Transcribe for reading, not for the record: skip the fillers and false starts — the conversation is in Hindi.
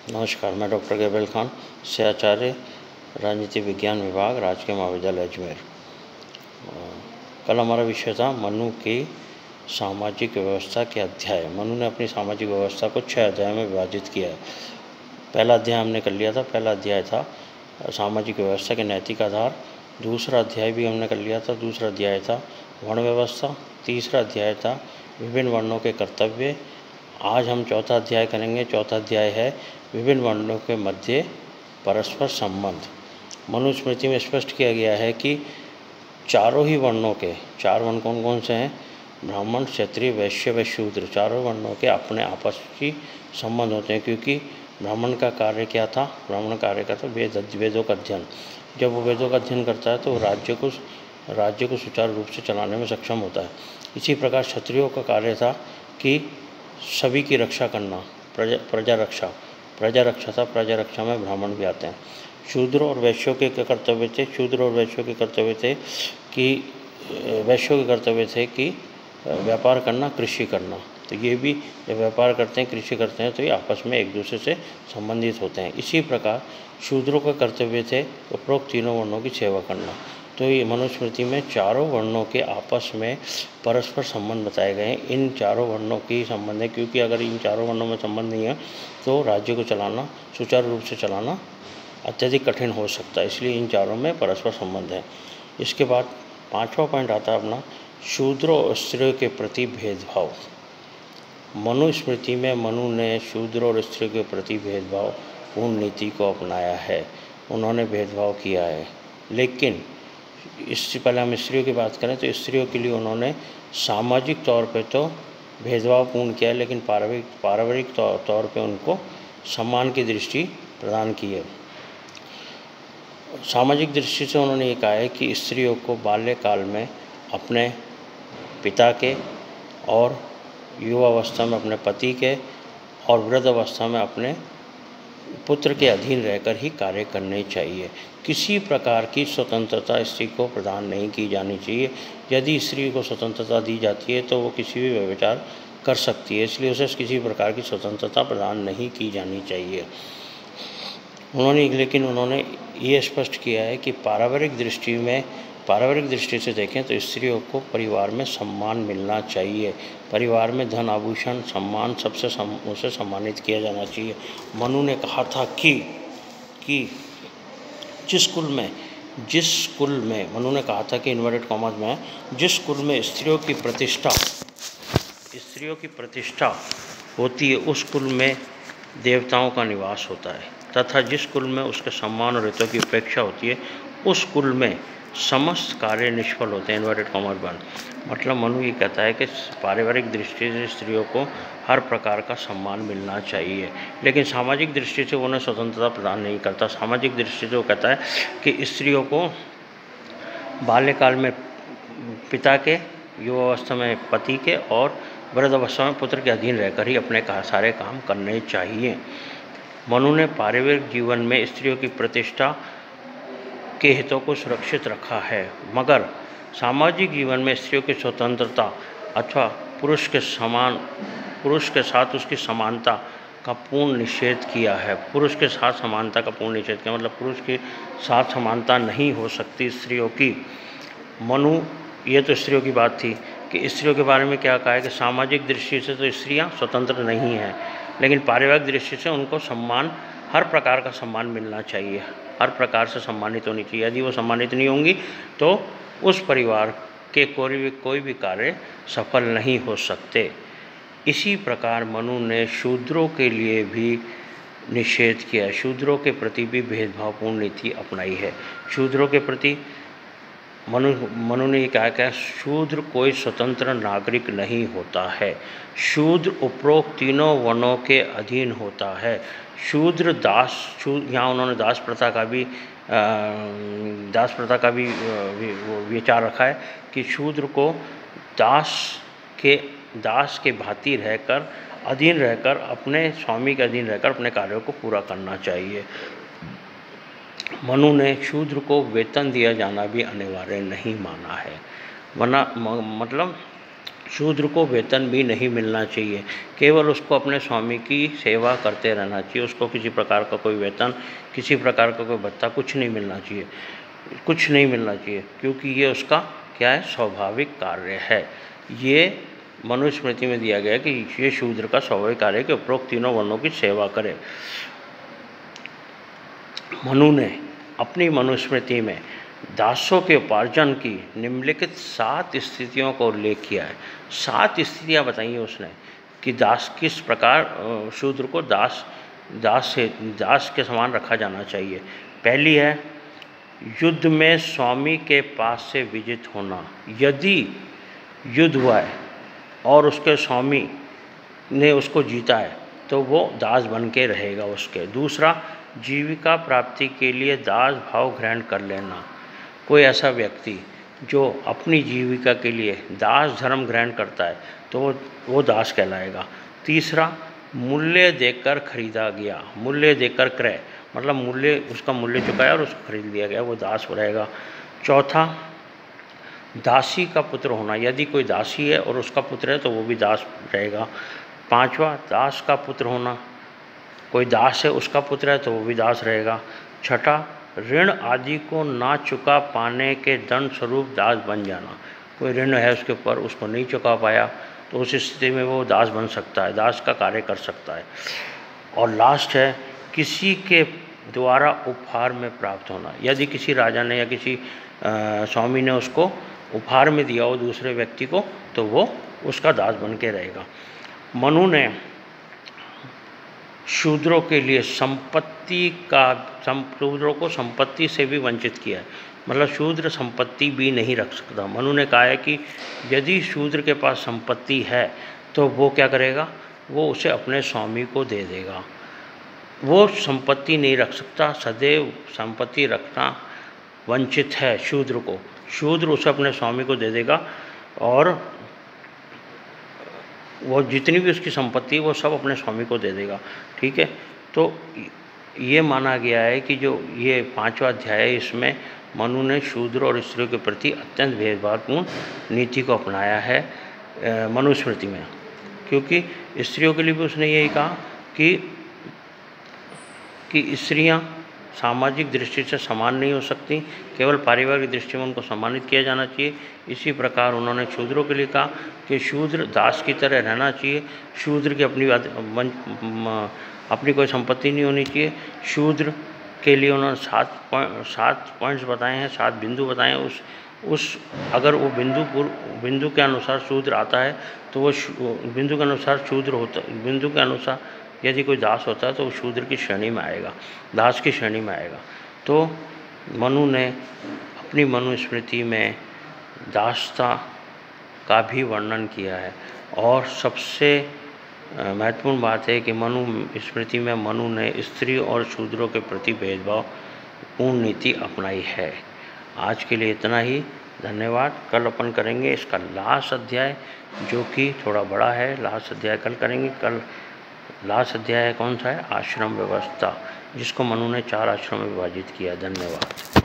नमस्कार, मैं डॉक्टर गैबेल खान, सहआचार्य, राजनीति विज्ञान विभाग, राजकीय महाविद्यालय अजमेर। कल हमारा विषय था मनु की सामाजिक व्यवस्था के अध्याय। मनु ने अपनी सामाजिक व्यवस्था को 6 अध्याय में विभाजित किया है। पहला अध्याय हमने कर लिया था। पहला अध्याय था सामाजिक व्यवस्था के नैतिक आधार। दूसरा अध्याय भी हमने कर लिया था। दूसरा अध्याय था वर्ण व्यवस्था। तीसरा अध्याय था विभिन्न वर्णों के कर्तव्य। आज हम चौथा अध्याय करेंगे। चौथा अध्याय है विभिन्न वर्णों के मध्य परस्पर संबंध। मनुस्मृति में स्पष्ट किया गया है कि चारों ही वर्णों के, 4 वर्ण कौन कौन से हैं? ब्राह्मण, क्षत्रिय, वैश्य व शूद्र, चारों वर्णों के अपने आपस की संबंध होते हैं। क्योंकि ब्राह्मण का कार्य क्या था? ब्राह्मण कार्य का था वेदों का अध्ययन। जब वो वेदों का अध्ययन करता है तो राज्य को सुचारू रूप से चलाने में सक्षम होता है। इसी प्रकार क्षत्रियों का कार्य था कि सभी की रक्षा करना, प्रजा रक्षा था। प्रजा रक्षा में ब्राह्मण भी आते हैं। शूद्र और वैश्यों के कर्तव्य थे कि व्यापार करना, कृषि करना। तो ये भी जब व्यापार करते हैं, कृषि करते हैं, तो ये आपस में एक दूसरे से संबंधित होते हैं। इसी प्रकार शूद्रों का कर्तव्य थे उपरोक्त तीनों वर्णों की सेवा करना। तो ये मनुस्मृति में चारों वर्णों के आपस में परस्पर संबंध बताए गए हैं। इन चारों वर्णों की संबंध है, क्योंकि अगर इन चारों वर्णों में संबंध नहीं है तो राज्य को चलाना, सुचारू रूप से चलाना अत्यधिक कठिन हो सकता है। इसलिए इन चारों में परस्पर संबंध है। इसके बाद 5वां पॉइंट आता है अपना शूद्रों और स्त्रियों के प्रति भेदभाव। मनुस्मृति में मनु ने शूद्रों और स्त्रियों के प्रति भेदभाव पूर्ण नीति को अपनाया है। उन्होंने भेदभाव किया है। लेकिन इससे पहले हम स्त्रियों की बात करें तो स्त्रियों के लिए उन्होंने सामाजिक तौर पे तो भेदभाव पूर्ण किया है, लेकिन पारिवारिक तौर पे उनको सम्मान की दृष्टि प्रदान की है। सामाजिक दृष्टि से उन्होंने ये कहा है कि स्त्रियों को बाल्यकाल में अपने पिता के और युवावस्था में अपने पति के और वृद्ध अवस्था में अपने पुत्र के अधीन रहकर ही कार्य करने चाहिए। किसी प्रकार की स्वतंत्रता स्त्री को प्रदान नहीं की जानी चाहिए। यदि स्त्री को स्वतंत्रता दी जाती है तो वो किसी भी व्यभिचार कर सकती है, इसलिए उसे किसी प्रकार की स्वतंत्रता प्रदान नहीं की जानी चाहिए। लेकिन उन्होंने ये स्पष्ट किया है कि पारिवारिक दृष्टि से देखें तो स्त्रियों को परिवार में सम्मान मिलना चाहिए। परिवार में धन, आभूषण, सम्मान सबसे उसे सम्मानित किया जाना चाहिए। मनु ने कहा था कि जिस कुल में मनु ने कहा था कि इन्वर्टेड कॉमास में जिस कुल में स्त्रियों की प्रतिष्ठा होती है उस कुल में देवताओं का निवास होता है, तथा जिस कुल में उसके सम्मान और हितों की उपेक्षा होती है उस कुल में समस्त कार्य निष्फल होते हैं। इन्वर्टेड कॉमास बंद। मतलब मनु ये कहता है कि पारिवारिक दृष्टि से स्त्रियों को हर प्रकार का सम्मान मिलना चाहिए, लेकिन सामाजिक दृष्टि से उन्हें स्वतंत्रता प्रदान नहीं करता। सामाजिक दृष्टि से वो कहता है कि स्त्रियों को बाल्यकाल में पिता के, युवावस्था में पति के और वृद्ध अवस्था में पुत्र के अधीन रहकर ही अपने सारे काम करने चाहिए। मनु ने पारिवारिक जीवन में स्त्रियों की प्रतिष्ठा के हितों को सुरक्षित रखा है, मगर सामाजिक जीवन में स्त्रियों की स्वतंत्रता अथवा पुरुष के साथ उसकी समानता का पूर्ण निषेध किया है। पुरुष के साथ समानता का पूर्ण निषेध किया मतलब पुरुष के साथ समानता नहीं हो सकती स्त्रियों की। ये तो स्त्रियों की बात थी कि स्त्रियों के बारे में क्या कहा है कि सामाजिक दृष्टि से तो स्त्रियां स्वतंत्र नहीं हैं, लेकिन पारिवारिक दृष्टि से उनको हर प्रकार का सम्मान मिलना चाहिए, हर प्रकार से सम्मानित होनी चाहिए। यदि वो सम्मानित नहीं होंगी तो उस परिवार के कोई भी कार्य सफल नहीं हो सकते। इसी प्रकार मनु ने शूद्रों के लिए भी निषेध किया है। शूद्रों के प्रति भी भेदभावपूर्ण नीति अपनाई है। शूद्रों के प्रति मनु ने कहा कि शूद्र कोई स्वतंत्र नागरिक नहीं होता है। शूद्र उपरोक्त तीनों वर्णों के अधीन होता है। यहाँ उन्होंने दास प्रथा का भी विचार रखा है कि शूद्र को दास के भांति रहकर, अधीन रहकर, अपने स्वामी के अधीन रहकर अपने कार्यों को पूरा करना चाहिए। मनु ने शूद्र को वेतन दिया जाना भी अनिवार्य नहीं माना है। मतलब शूद्र को वेतन भी नहीं मिलना चाहिए, केवल उसको अपने स्वामी की सेवा करते रहना चाहिए। उसको किसी प्रकार का कोई वेतन, किसी प्रकार का कोई भत्ता कुछ नहीं मिलना चाहिए, कुछ नहीं मिलना चाहिए, क्योंकि ये उसका क्या है, स्वाभाविक कार्य है। ये मनुस्मृति में दिया गया है कि ये शूद्र का स्वाभाविक कार्य है कि उपरोक्त तीनों वर्णों की सेवा करे। मनु ने अपनी मनुस्मृति में दासों के उपार्जन की निम्नलिखित 7 स्थितियों का उल्लेख किया है। 7 स्थितियाँ बताई हैं उसने कि दास किस प्रकार शूद्र को दास के समान रखा जाना चाहिए। पहली है युद्ध में स्वामी के पास से विजित होना। यदि युद्ध हुआ है और उसके स्वामी ने उसको जीता है तो वो दास बन के रहेगा उसके। दूसरा, जीविका प्राप्ति के लिए दास भाव ग्रहण कर लेना। कोई ऐसा व्यक्ति जो अपनी जीविका के लिए दास धर्म ग्रहण करता है तो वो दास कहलाएगा। तीसरा, मूल्य देकर खरीदा गया। मूल्य देकर क्रय मतलब उसका मूल्य चुकाया और उसको खरीद लिया गया, वो दास रहेगा। चौथा, दासी का पुत्र होना। यदि कोई दासी है और उसका पुत्र है तो वो भी दास रहेगा। पांचवा, दास का पुत्र होना। कोई दास है, उसका पुत्र है तो वो भी दास रहेगा। छठा, ऋण आदि को ना चुका पाने के दंड स्वरूप दास बन जाना। कोई ऋण है उसके ऊपर, उसको नहीं चुका पाया तो उस स्थिति में वो दास बन सकता है, दास का कार्य कर सकता है। और लास्ट है, किसी के द्वारा उपहार में प्राप्त होना। यदि किसी राजा ने या किसी स्वामी ने उसको उपहार में दिया हो दूसरे व्यक्ति को तो वो उसका दास बन के रहेगा। मनु ने शूद्रों के लिए शूद्रों को संपत्ति से भी वंचित किया है। मतलब शूद्र संपत्ति भी नहीं रख सकता। मनु ने कहा है कि यदि शूद्र के पास संपत्ति है तो वो क्या करेगा, वो उसे अपने स्वामी को दे देगा। वो संपत्ति नहीं रख सकता, सदैव संपत्ति रखना वंचित है शूद्र को। शूद्र उसे अपने स्वामी को दे देगा और वो जितनी भी उसकी संपत्ति है वो सब अपने स्वामी को दे देगा। ठीक है, तो ये माना गया है कि जो ये 5वां अध्याय है इसमें मनु ने शूद्र और स्त्रियों के प्रति अत्यंत भेदभावपूर्ण नीति को अपनाया है मनुस्मृति में। क्योंकि स्त्रियों के लिए भी उसने यही कहा कि स्त्रियां सामाजिक दृष्टि से समान नहीं हो सकती, केवल पारिवारिक दृष्टि में उनको सम्मानित किया जाना चाहिए। इसी प्रकार उन्होंने शूद्रों के लिए कहा कि शूद्र दास की तरह रहना चाहिए, शूद्र की अपनी कोई संपत्ति नहीं होनी चाहिए। शूद्र के लिए उन्होंने 7 पॉइंट्स बताए हैं, 7 बिंदु बताए हैं। अगर वो बिंदु के अनुसार शूद्र आता है तो वो बिंदु के अनुसार शूद्र होता, बिंदु के अनुसार यदि कोई दास होता है तो वो शूद्र की श्रेणी में आएगा, दास की श्रेणी में आएगा। तो मनु ने अपनी मनुस्मृति में दासता का भी वर्णन किया है। और सबसे महत्वपूर्ण बात है कि स्मृति में मनु ने स्त्री और शूद्रों के प्रति भेदभाव पूर्ण नीति अपनाई है। आज के लिए इतना ही, धन्यवाद। कल अपन करेंगे इसका लास्ट अध्याय जो कि थोड़ा बड़ा है। लास्ट अध्याय कल करेंगे। कल लास्ट अध्याय कौन सा है? आश्रम व्यवस्था, जिसको मनु ने 4 आश्रम में विभाजित किया। धन्यवाद।